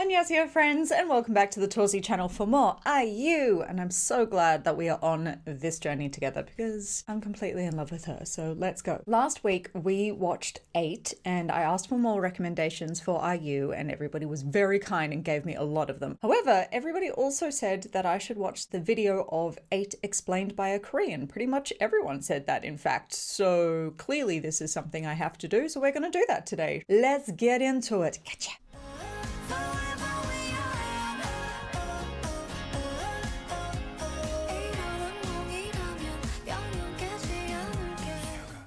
Annyeonghaseyo friends, and welcome back to the Torsie channel for more IU. And I'm so glad that we are on this journey together because I'm completely in love with her. So let's go. Last week we watched 8 and I asked for more recommendations for IU and everybody was very kind and gave me a lot of them. However, everybody also said that I should watch the video of 8 explained by a Korean. Pretty much everyone said that, in fact. So clearly this is something I have to do. So we're going to do that today. Let's get into it. Gotcha.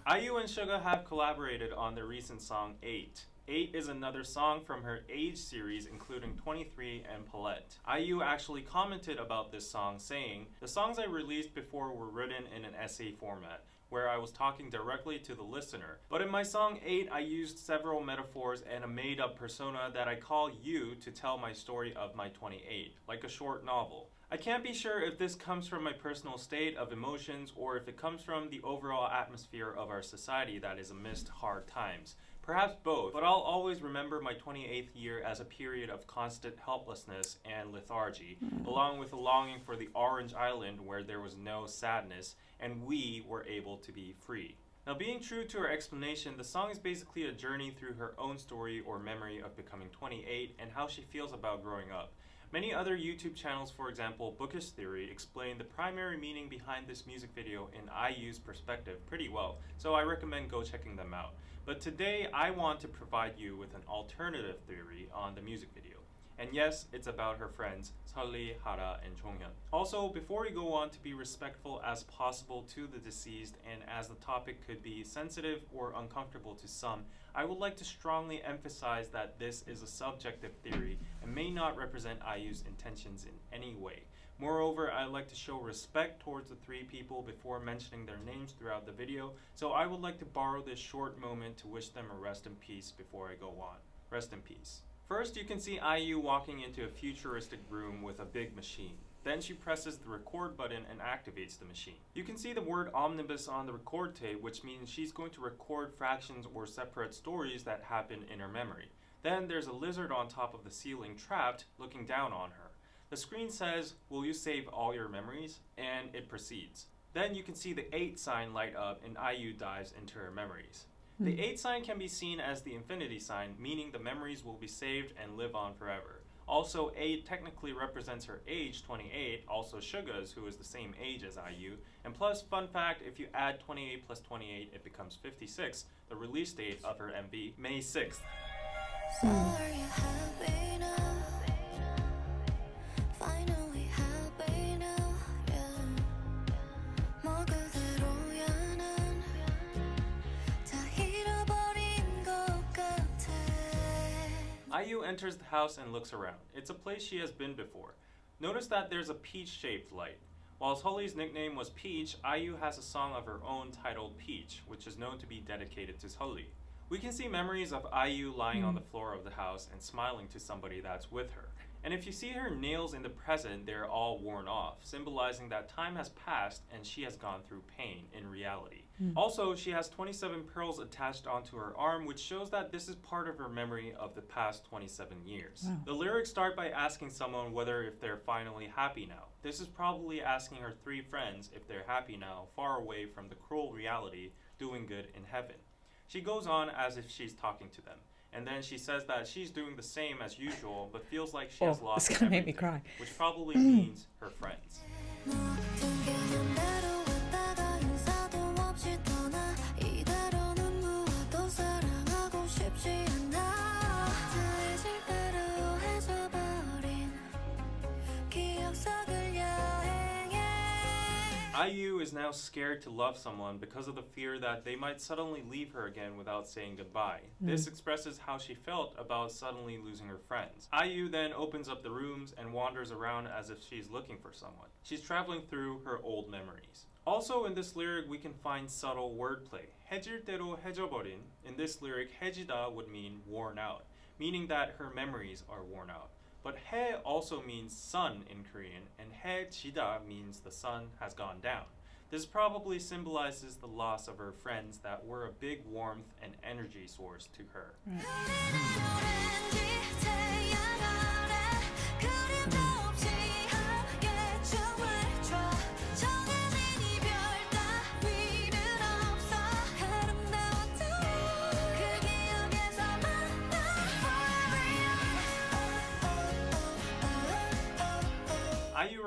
IU and SUGA have collaborated on their recent song 8. 8 is another song from her Age series including 23 and Palette. IU actually commented about this song saying, "The songs I released before were written in an essay format, where I was talking directly to the listener. But in my song 8, I used several metaphors and a made-up persona that I call you to tell my story of my 28, like a short novel. I can't be sure if this comes from my personal state of emotions or if it comes from the overall atmosphere of our society that is amidst hard times. Perhaps both, but I'll always remember my 28th year as a period of constant helplessness and lethargy, along with a longing for the Orange Island where there was no sadness and we were able to be free." Now, being true to her explanation, the song is basically a journey through her own story or memory of becoming 28 and how she feels about growing up. Many other YouTube channels, for example Bookish Theory, explain the primary meaning behind this music video in IU's perspective pretty well, so I recommend go checking them out. But today I want to provide you with an alternative theory on the music video. And yes, it's about her friends Seolli, Hara, and Jonghyun. Also, before we go on, to be respectful as possible to the deceased, and as the topic could be sensitive or uncomfortable to some, I would like to strongly emphasize that this is a subjective theory and may not represent IU's intentions in any way. Moreover, I like to show respect towards the 3 people before mentioning their names throughout the video, so I would like to borrow this short moment to wish them a rest in peace before I go on. Rest in peace. First, you can see IU walking into a futuristic room with a big machine. Then she presses the record button and activates the machine. You can see the word omnibus on the record tape, which means she's going to record fractions or separate stories that happen in her memory. Then there's a lizard on top of the ceiling trapped, looking down on her. The screen says, "Will you save all your memories?" and it proceeds. Then you can see the 8 sign light up and IU dives into her memories. The 8 sign can be seen as the infinity sign, meaning the memories will be saved and live on forever. Also, 8 technically represents her age, 28, also SUGA's, who is the same age as IU. And plus, fun fact, if you add 28 plus 28, it becomes 56, the release date of her MV, May 6th. IU enters the house and looks around. It's a place she has been before. Notice that there's a peach-shaped light. While Seolli's nickname was Peach, IU has a song of her own titled Peach, which is known to be dedicated to Seolli. We can see memories of IU lying on the floor of the house and smiling to somebody that's with her. And if you see her nails in the present, they're all worn off, symbolizing that time has passed and she has gone through pain in reality. Also, she has 27 pearls attached onto her arm, which shows that this is part of her memory of the past 27 years. Wow. The lyrics start by asking someone whether if they're finally happy now. This is probably asking her 3 friends if they're happy now, far away from the cruel reality, doing good in heaven. She goes on as if she's talking to them. And then she says that she's doing the same as usual, but feels like she has lost it's gonna make me cry. Which probably means her friends. IU is now scared to love someone because of the fear that they might suddenly leave her again without saying goodbye. This expresses how she felt about suddenly losing her friends. IU then opens up the rooms and wanders around as if she's looking for someone. She's traveling through her old memories. Also in this lyric we can find subtle wordplay. 해질 대로 해져버린. In this lyric, 해지다 would mean worn out, meaning that her memories are worn out. But 해 also means sun in Korean, and 해지다 means the sun has gone down. This probably symbolizes the loss of her friends that were a big warmth and energy source to her.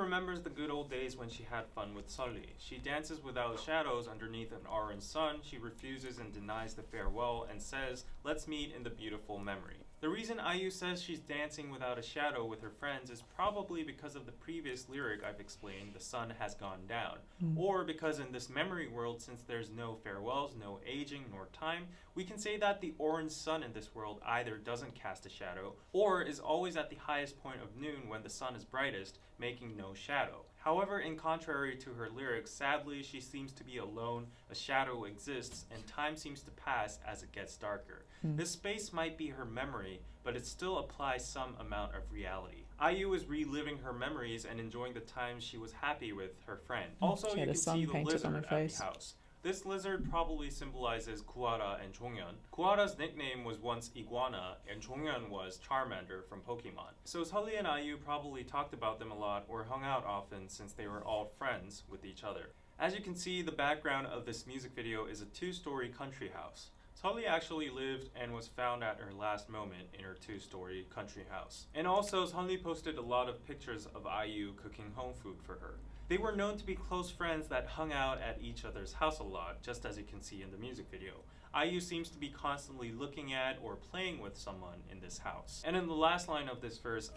remembers the good old days when she had fun with Sully. She dances without shadows underneath an orange sun. She refuses and denies the farewell and says, "Let's meet in the beautiful memory." The reason IU says she's dancing without a shadow with her friends is probably because of the previous lyric I've explained, "The sun has gone down." Or because in this memory world, since there's no farewells, no aging, nor time, we can say that the orange sun in this world either doesn't cast a shadow or is always at the highest point of noon when the sun is brightest, making no shadow. However, in contrary to her lyrics, sadly she seems to be alone, a shadow exists, and time seems to pass as it gets darker. This space might be her memory, but it still applies some amount of reality. IU is reliving her memories and enjoying the times she was happy with her friend. Also, you can see the lizard at the house. This lizard probably symbolizes Kuara and Chonghyun. Kuara's nickname was once Iguana, and Chonghyun was Charmander from Pokemon. So Sully and IU probably talked about them a lot or hung out often since they were all friends with each other. As you can see, the background of this music video is a two-story country house. Sully actually lived and was found at her last moment in her two-story country house. And also, Sully posted a lot of pictures of IU cooking home food for her. They were known to be close friends that hung out at each other's house a lot, just as you can see in the music video. IU seems to be constantly looking at or playing with someone in this house. And in the last line of this verse,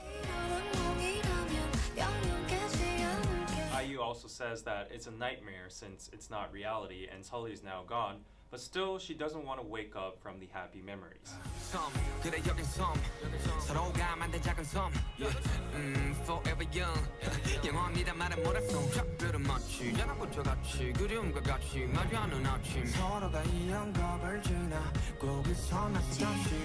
IU also says that it's a nightmare since it's not reality and Sully's now gone, but still she doesn't want to wake up from the happy memories. Forever young. 영원이란 말은 모래성 작별은 마치 연합부처같이 그리움과 같이 마주하는 아침 서로가 이 영겁을 지나 거기서 나서 다시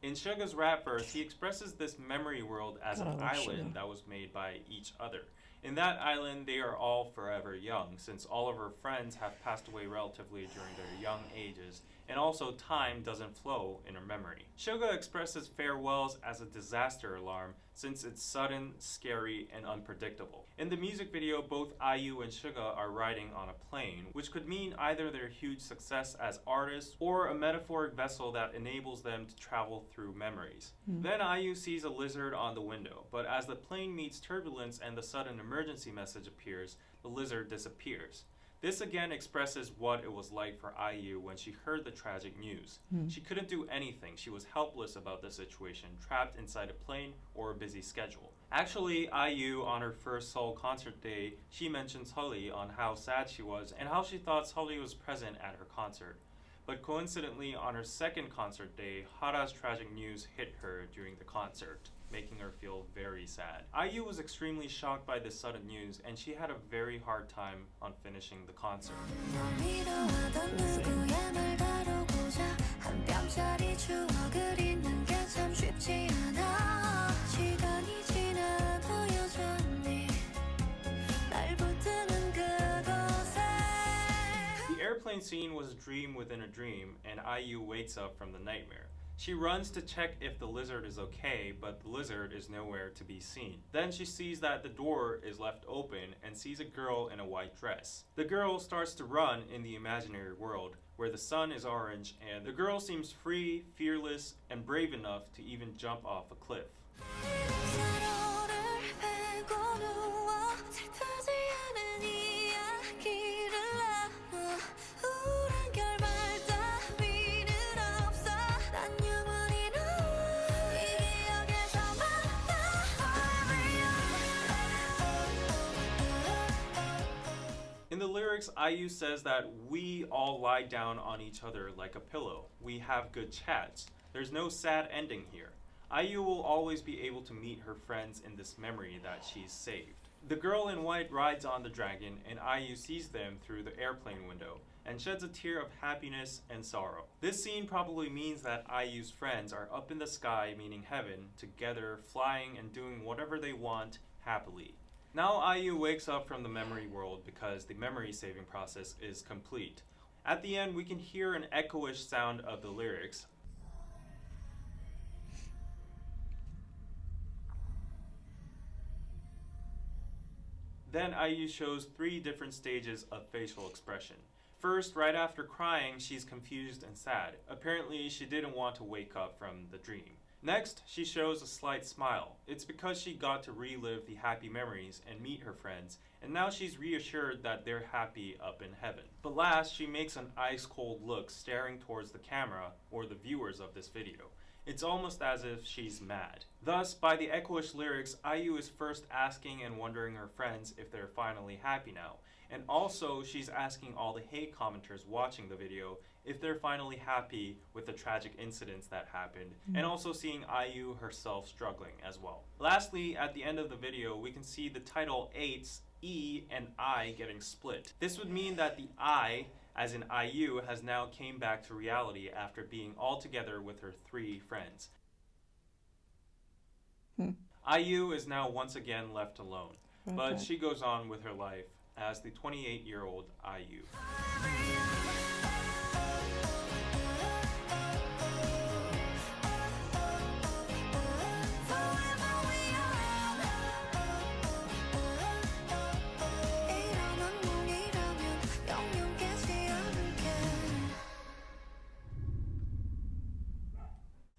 In SUGA's rap verse, he expresses this memory world as an island that was made by each other. In that island, they are all forever young, since all of her friends have passed away relatively during their young ages, and also time doesn't flow in her memory. SUGA expresses farewells as a disaster alarm, since it's sudden, scary, and unpredictable. In the music video, both IU and SUGA are riding on a plane, which could mean either their huge success as artists or a metaphoric vessel that enables them to travel through memories. Then IU sees a lizard on the window, but as the plane meets turbulence and the sudden emergency message appears, the lizard disappears. This again expresses what it was like for IU when she heard the tragic news. She couldn't do anything. She was helpless about the situation, trapped inside a plane or a busy schedule. Actually, IU, on her first Seoul concert day, she mentioned Sully on how sad she was and how she thought Sully was present at her concert. But coincidentally, on her second concert day, Hara's tragic news hit her during the concert, making her feel very sad. IU was extremely shocked by this sudden news, and she had a very hard time on finishing the concert. The airplane scene was a dream within a dream, and IU wakes up from the nightmare. She runs to check if the lizard is okay, but the lizard is nowhere to be seen. Then she sees that the door is left open and sees a girl in a white dress. The girl starts to run in the imaginary world, where the sun is orange, and the girl seems free, fearless, and brave enough to even jump off a cliff. In the lyrics, IU says that we all lie down on each other like a pillow. We have good chats. There's no sad ending here. IU will always be able to meet her friends in this memory that she's saved. The girl in white rides on the dragon, and IU sees them through the airplane window and sheds a tear of happiness and sorrow. This scene probably means that IU's friends are up in the sky, meaning heaven, together, flying and doing whatever they want happily. Now IU wakes up from the memory world because the memory saving process is complete. At the end, we can hear an echoish sound of the lyrics. Then IU shows 3 different stages of facial expression. First, right after crying, she's confused and sad. Apparently, she didn't want to wake up from the dream. Next, she shows a slight smile. It's because she got to relive the happy memories and meet her friends, and now she's reassured that they're happy up in heaven. But last, she makes an ice-cold look staring towards the camera or the viewers of this video. It's almost as if she's mad. Thus, by the echoish lyrics, IU is first asking and wondering her friends if they're finally happy now. And also, she's asking all the hate commenters watching the video if they're finally happy with the tragic incidents that happened, and also seeing IU herself struggling as well. Lastly, at the end of the video, we can see the title 8's E and I getting split. This would mean that the I, as in IU, has now came back to reality after being all together with her 3 friends. IU is now once again left alone, but she goes on with her life as the 28-year-old IU.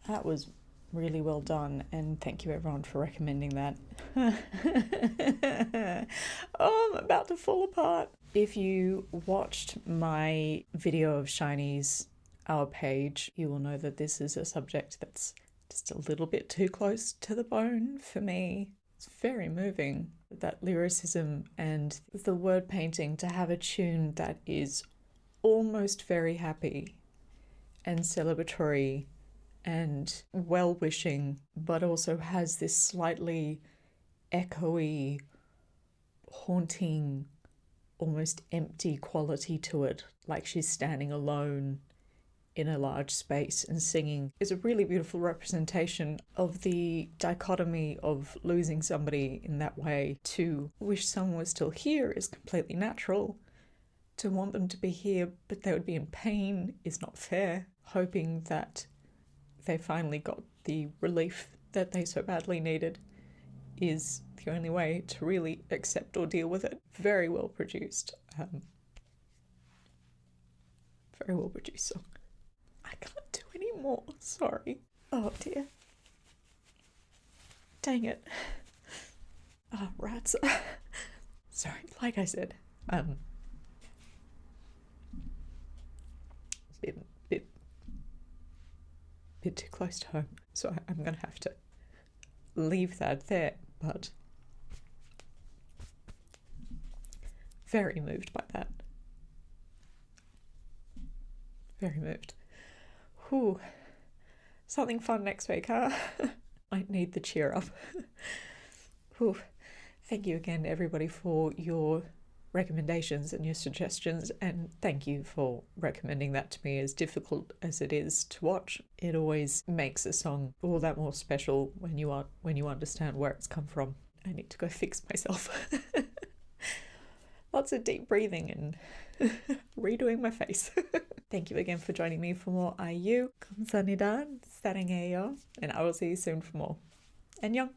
That was really well done, and thank you everyone for recommending that. Oh, I'm about to fall apart. If you watched my video of SHINee's Our Page, you will know that this is a subject that's just a little bit too close to the bone for me. It's very moving, that lyricism and the word painting, to have a tune that is almost very happy and celebratory and well-wishing, but also has this slightly echoey, haunting, almost empty quality to it, like she's standing alone in a large space and singing, is a really beautiful representation of the dichotomy of losing somebody in that way. To wish someone was still here is completely natural. To want them to be here but they would be in pain is not fair. Hoping that they finally got the relief that they so badly needed is the only way to really accept or deal with it. Very well produced. Very well produced song. I can't do any more, sorry. Oh dear. Dang it. Oh, rats. Sorry, like I said, bit too close to home, so I'm gonna have to leave that there, but very moved by that. Very moved. Whew. Something fun next week, huh? Might need the cheer up. Whew. Thank you again, everybody, for your recommendations and your suggestions, and thank you for recommending that to me, as difficult as it is to watch. It always makes a song all that more special when you understand where it's come from. I need to go fix myself. Lots of deep breathing and redoing my face. Thank you again for joining me for more IU. 감사합니다. 사랑해요. And I will see you soon for more. 안녕.